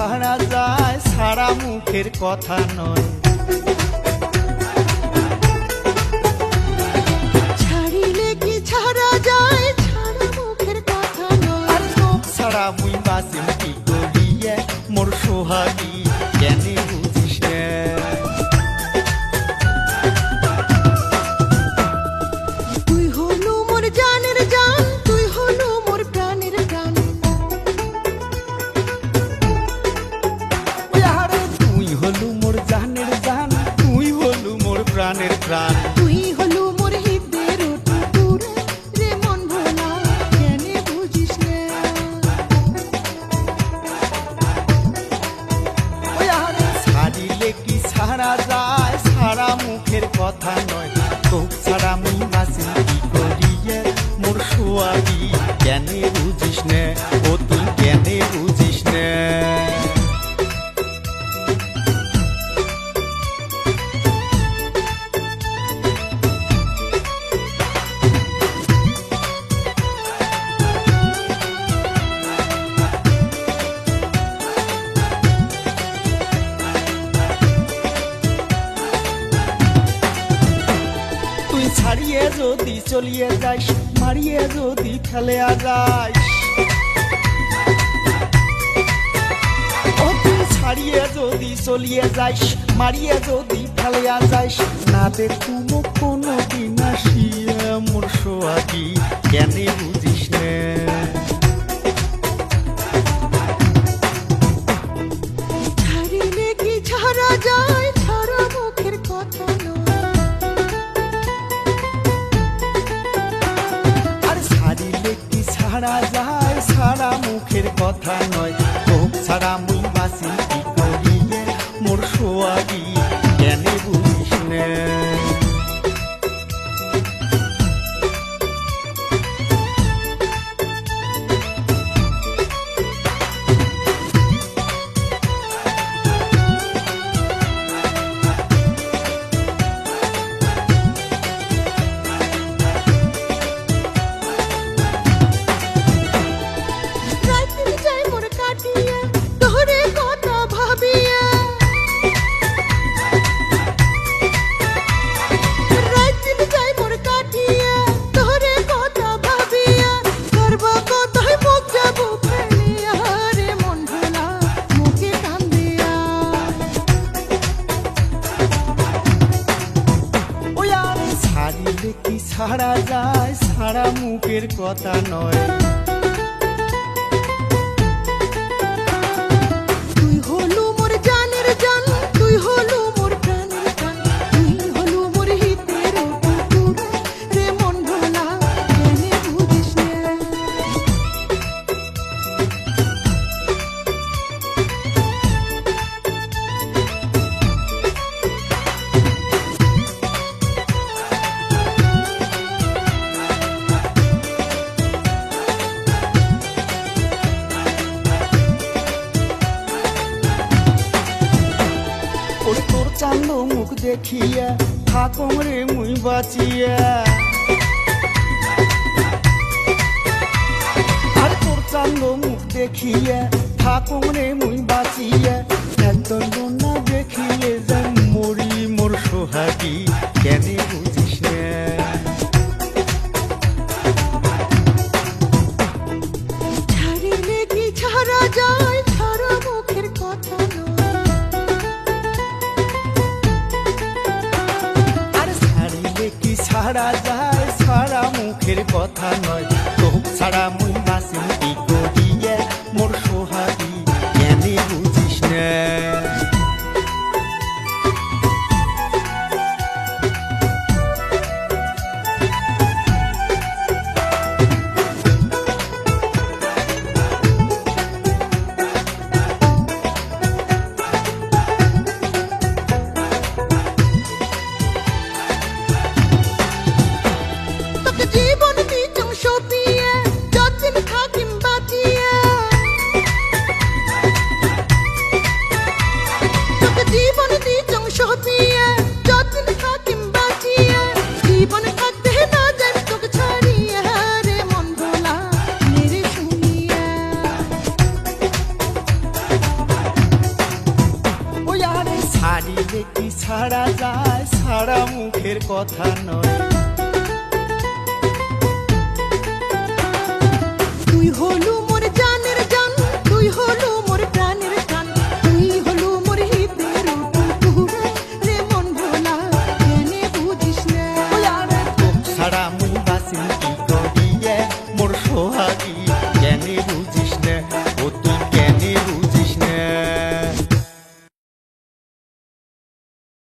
ছাড়া যায় ছাড়া মুখের কথা নয়। ছাড়িলে কি ছাড়া যায় ছাড়া মুখের কথা নয়। আর চোখ ছাড়া মুই বাঁচিম কি করিয়া মোর সোহাগী কেনে বুঝিস না। তুই হলু মোর জানের জান, তুই হলু মোর প্রাণের প্রাণ। তুই হলু মোর জানের জান, তুই হলু মোর প্রাণের প্রাণ। তুই হলু মোর হৃদয়ের টুকুর রে মন ভোলা কেনে বুঝিস না। ছাড়িলে কি ছাড়া যায় ছাড়া মুখের কথা নয়। চোখ ছাড়া মুই বাঁচিম কি করিয়া মোর সোয়াগী কেনে বুঝিস না। ও তুই কেনে বুঝিস না। তুই ছাড়িয়ে যদি চলিয়ে যাইস মারিয়ে যদি ফেলে যাইস। ও তুই ছাড়িয়ে যদি চলিয়ে যাইস মারিয়ে যদি ফেলে যাইস। না দেখুম কোনো দিন আসিয়া মোর সোহাগী কেনে বুঝিস না। ছাড়িলে কি ছাড়া যায় ছাড়া মুখের কথা নয়। আর ছাড়িলে কি ছাড়া যায় ছাড়া মুখের কথা নয়। চোখ ছাড়া মুই বাঁচিম কি করিয়ে মোর সোহাগী কেনে বুঝিস না। রাইতে যাই মোর কাটিয়া তোরে কথা ভাবিয়া। রাইতে যাই মোর কাটিয়া তোরে কথা ভাবিয়া। করবা কথায় মুখ যাবো ফেলিয়া রে মন ভোলা মুখে কান দিয়া। ওই আর ছাড়িলে কি ছাড়া যায় ছাড়া মুখের কথা নয়। তুই হলু মোর জানের জান, তুই হলু মোর প্রাণের প্রাণ। তুই হলু মোর হৃদয়ের টুকুর রে মন ভোলা কেনে বুঝিস না। ওই তোর চান্দ মুখ দেখিয়া থাকুম রে মুই বাঁচিয়া। আর তোর চান্দ মুখ দেখিয়া থাকুম রে মুই বাঁচিয়া। একদল না দেখিলে যাই মরি মোর সোহাগী কেনে বুঝিস না। ছাড়িলে কি ছাড়া যায় ছাড়া মুখের কথা নয়। আর ছাড়িলে কি ছাড়া যায় ছাড়া মুখের কথা নয়। চোখ ছাড়া মুই বাঁচিম কি করিয়া মোর সোহাগী কেনে বুঝিস না। তোকে জীবন দিতাম সব ছাড়া মুখের কথা নয়। তুই হলু মোর জানের জান, তুই হলু